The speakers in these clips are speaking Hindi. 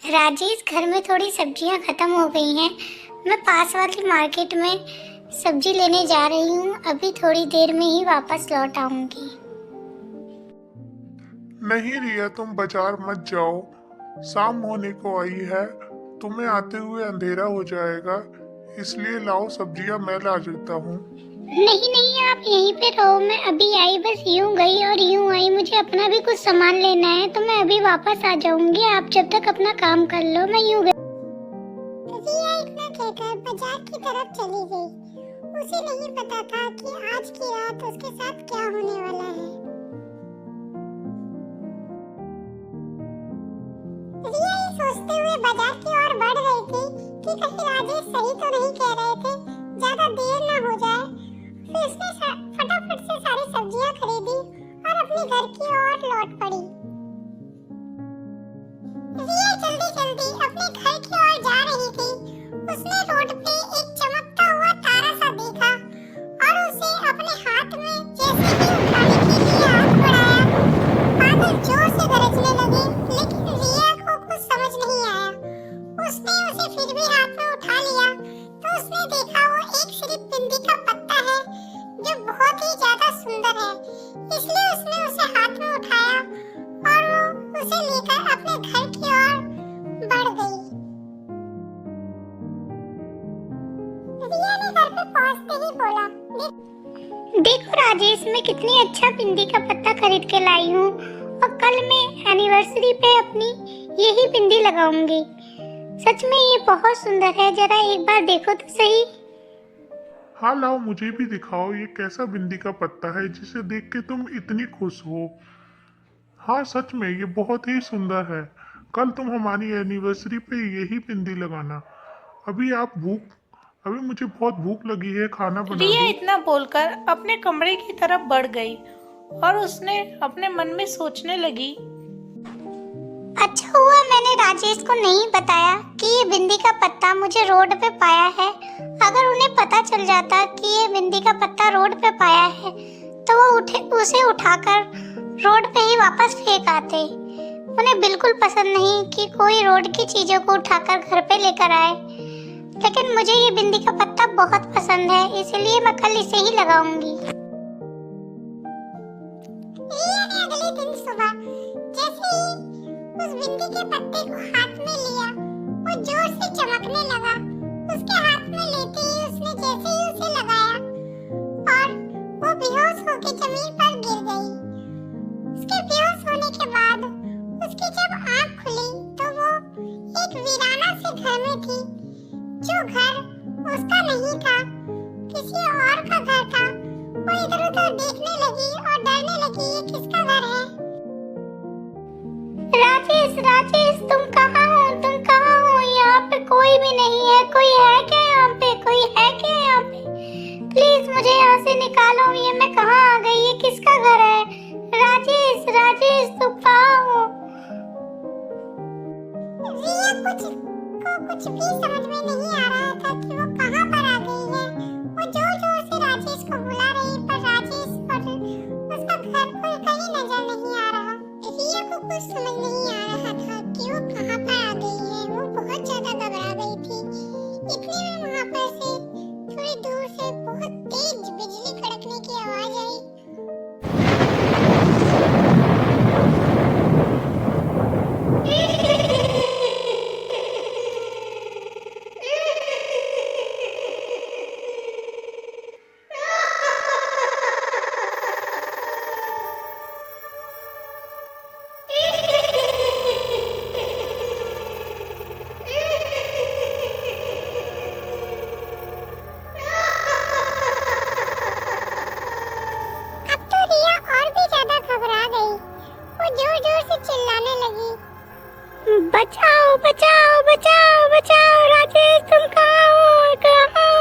राजेश, घर में थोड़ी सब्जियां खत्म हो गई हैं। मैं पास वाली मार्केट में सब्जी लेने जा रही हूँ। अभी थोड़ी देर में ही वापस लौट आऊंगी। नहीं रिया, तुम बाजार मत जाओ। शाम होने को आई है, तुम्हें आते हुए अंधेरा हो जाएगा। इसलिए लाओ, सब्जियां मैं ला देता हूँ। नहीं नहीं, आप यहीं पे रहो। मैं अभी आई, बस यूं गई और यूं आई। मुझे अपना भी कुछ सामान लेना है, तो मैं अभी वापस आ जाऊंगी। आप जब तक अपना काम कर लो, मैं यूं गई। रिया इतना कहकर बाजार की तरफ चली गई। उसे नहीं पता था कि आज की रात उसके साथ क्या होने वाला है। रिया ये सोचते हुए बाजार की ओर बढ़ रही थी कि कहीं राजेश सही तो नहीं कह रहे थे, ज्यादा देर ना हो जाए। फिर उसने फटाफट से सारी सब्जियां खरीदी और अपने घर की ओर लौट पड़ी। रिया जल्दी जल्दी अपने घर की ओर जा रही थी। उसने रोड पे एक चमकता हुआ तारा सा देखा और उसे अपने हाथ में जैसे ही उठाने के लिए हाथ बढ़ाया, बादल जोर से गरजने लगे। लेकिन रिया को कुछ समझ नहीं आया। उसने उसे फिर भी हाथ में उठा लिया तो उसने देखा वो एक सिर्फ बिंदी का पत्ता है जो बहुत ही ज्यादा सुंदर है। इसलिए उसने उसे हाथ में उठाया और वो उसे लेकर अपने घर की ओर बढ़ गई। रिया ने घर पे पहुंचते ही बोला, देखो राजेश, मैं कितनी अच्छा बिंदी का पत्ता खरीद के लाई हूँ और कल मैं एनिवर्सरी पे अपनी यही बिंदी लगाऊंगी। सच में ये बहुत सुंदर है, जरा एक बार देखो तो सही। हाँ लाओ, मुझे भी दिखाओ ये कैसा बिंदी का पत्ता है जिसे देख के तुम इतनी खुश हो। हाँ सच में ये बहुत ही सुंदर है। कल तुम हमारी एनिवर्सरी पे यही बिंदी लगाना। अभी मुझे बहुत भूख लगी है, खाना बना रिया दो। इतना बोलकर अपने कमरे की तरफ बढ़ गई और उसने अपने मन में सोचने लगी, अच्छा हुआ मैंने राजेश को नहीं बताया कि ये बिंदी का पत्ता मुझे रोड पे पाया है। अगर उन्हें पता चल जाता कि ये बिंदी का पत्ता रोड पे पाया है तो वो उसे उठाकर रोड पे ही वापस फेंक आते। उन्हें बिल्कुल पसंद नहीं कि कोई रोड की चीजों को उठाकर घर पे लेकर आए। लेकिन मुझे ये बिंदी का पत्ता बहुत पसंद है, इसलिए मैं कल इसे ही लगाऊंगी। रिया ने अगले दिन सुबह जैसे ही उस बिंदी के पत्ते को हाथ में लिया, वो जोर से चमकने लगा। उसके हाथ में लेते ही उसने जैसे ही उसे लगाया और वो बेहोश होकर जमीन पर गिर गई। उसके बेहोश होने के बाद उसकी जब आंख खुली तो वो एक वीराना से घर में थी। जो घर उसका नहीं था, किसी और का घर था। वो इधर उधर देखने लगी और डरने लगी, ये किसका घर है? राजेश, राजेश, तुम कहाँ हो? तुम कहाँ हो? यहाँ पे कोई भी नहीं है। कोई है क्या यहाँ पे? कोई है क्या यहाँ पे? प्लीज मुझे यहाँ से निकालो। ये मैं कहाँ आ गई? ये किसका घर है? राजेश, राजेश, तुम कहाँ हो? रिया कुछ भी समझ में नहीं आ रहा था कि वो कहाँ पर आ गई है। वो जोर जोर से राजेश को बुला रही, पर राजेश और उसका घर कोई कहीं नजर नहीं आ रहा। रिया को कुछ समझ नहीं आ रहा था कि वो कहाँ पर आ गई है। वो बहुत ज्यादा घबरा गई थी। इतने में वहाँ पर से थोड़ी दूर से बहुत तेज बिजली कड़कने की आवाज आई। अब तो रिया और भी ज्यादा घबरा गई। वो जोर जोर से चिल्लाने लगी, बचाओ बचाओ बचाओ बचाओ, राजेश तुम कहाँ हो? कहाँ हो?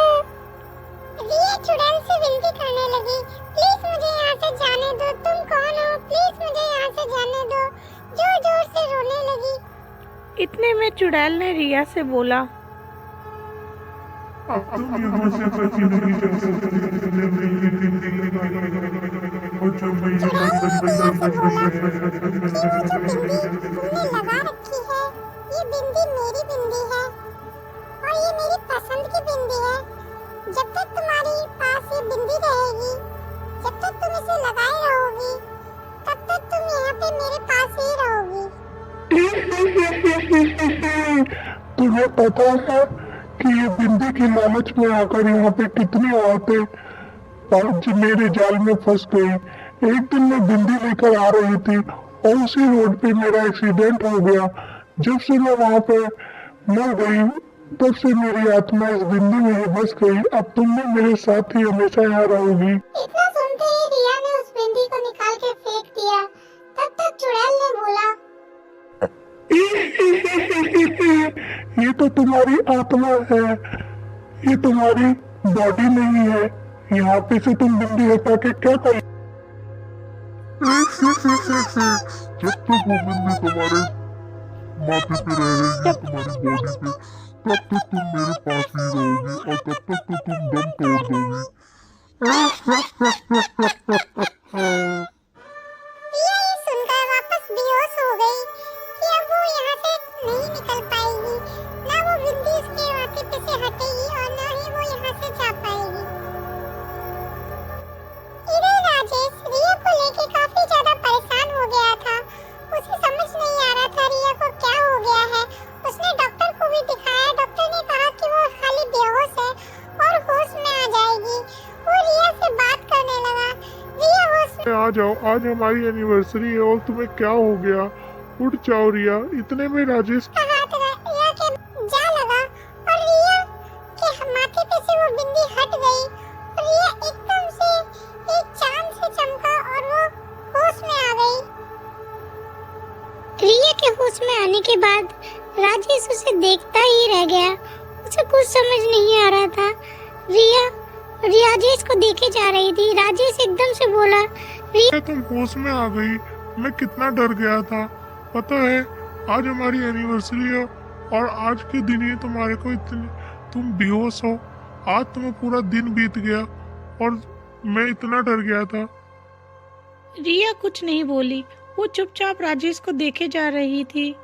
रिया चुड़ैल से विनती करने लगी, प्लीज मुझे यहाँ से जाने दो। तुम कौन हो? प्लीज मुझे यहाँ से जाने दो। जोर जोर से रोने लगी। इतने में चुड़ैल ने रिया से बोला, अब तुम यहाँ से बची नहीं जा सकती। तुमने मेरी बिंदी लगाई और जो मैं यहाँ तुमने लगा रखी है, ये ये बिंदी मेरी बिंदी है और ये मेरी पसंद की बिंदी है। जब तक तुम्हारे पास ये बिंदी रहेगी, जब तक तुम इसे लगाए रहोगी, तब तक तुम यहाँ पे मेरे पास ही रहोगी। तुम्हें पता है कि ये बिंदी की लालच में आकर यहाँ पे कितनी औरतें आज मेरे जाल में फंस गई। एक दिन मैं बिंदी लेकर आ रही थी और उसी रोड पे मेरा एक्सीडेंट हो गया। जब से मैं वहाँ पे मर गई, तब से मेरी आत्मा इस बिंदी में ही बस गई। अब तुम भी मेरे साथ ही हमेशा यहाँ रहोगी। इतना सुनते ही रिया ने उस बिंदी को निकाल के फेंक दिया। तब तक चुड़ैल ने बोला, ये तो तुम्हारी आत्मा है, ये तुम्हारी बॉडी नहीं है। यहाँ पे से तुम बिंदी हटा के क्या कर जब तक वो बिंदी तुम्हारे माथे पे रहेगी, तुम्हारी बॉडी पे, तब तक तुम मेरे पास ही रहोगी और तब तक तो तुम दम तोड़ दोगी। रिया ये सुनकर वापस बेहोश हो गई कि अब वो यहाँ से नहीं निकल पाएगी। ना वो बिंदी उसके माथे पे से हटेगी और ना ही वो यहाँ से जा पाएगी। इधर राजेश रिया को लेके काफी ज्यादा परेशान हो गया था। उसे समझ नहीं आ रहा था रिया को क्या हो गया है। उसने डॉक्टर को भी दिखाया। डॉक्टर ने कहा कि वो खाली बेहोश है और होश में आ जाएगी। वो रिया से बात करने लगा। रिया होश में आ जाओ, आज हमारी एनिवर्सरी है और तुम्हें क्या हो गया? उठ जाओ रिया। इतने में राजेश का हाथ रिया के जा लगा और रिया के माथे पे से वो बिंदी हट गई और रिया एकदम से एक चांद से चमका और वो होश में आ गई। रिया के होश में आने के बाद राजेश उसे देखता ही रह गया। उसे कुछ समझ नहीं आ रहा था। रिया राजेश को देखे जा रही थी। राजेश एकदम से बोला, रिया तुम होश में आ गई। मैं कितना डर गया था। पता है आज हमारी एनिवर्सरी है और आज के दिन ही तुम्हारे को इतने तुम बेहोश हो। आज तुम्हें पूरा दिन बीत गया और मैं इतना डर गया था। रिया कुछ नहीं बोली। वो चुपचाप राजेश को देखे जा रही थी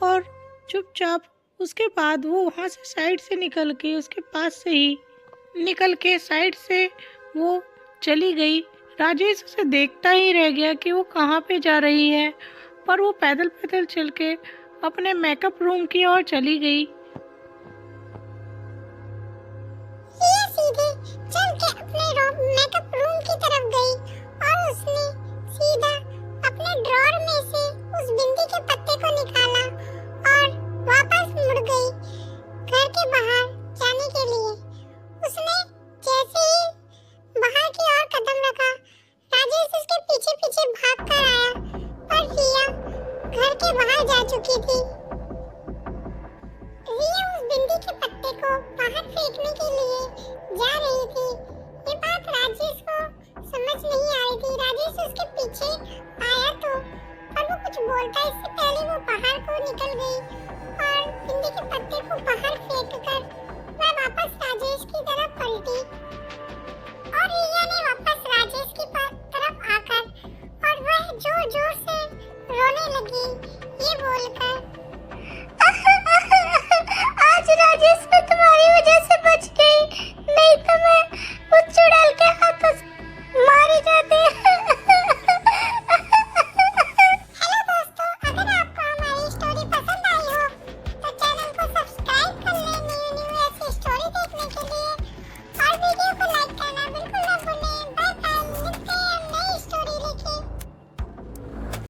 और चुपचाप उसके बाद वो वहाँ से साइड से निकल के उसके पास से ही निकल के साइड से वो चली गई। राजेश उसे देखता ही रह गया कि वो कहाँ पे जा रही है, पर वो पैदल पैदल चल के अपने मेकअप रूम की ओर चली गई। रिया सीधे चल के अपने मेकअप रूम की तरफ गई और उसने सीधा अपने ड्रॉअर में से उस बिंदी के पत्ते को निकाला और वापस मुड़ गई घर के बाहर जाने के लिए। उसने जैसे ही बाहर की ओर कदम रखा, राजेश उसके पीछे पीछे भाग कर आया, पर रिया घर के बाहर जा चुकी थी। रिया उस बिंदी के पत्ते को बाहर फेंकने के लिए जा रही थी। ये बात राजेश को समझ नहीं आ रही थी। राजेश उसके पीछे आया तो, पर वो कुछ बोलता इससे पहले वो बाहर को निकल गई और बिंदी के पत्ते को बाहर फेंककर वह वापस राजेश की तरफ पलटी और रिया ने वापस राजेश की तरफ आकर और वह जोर जोर से रोने लगी, ये बोलकर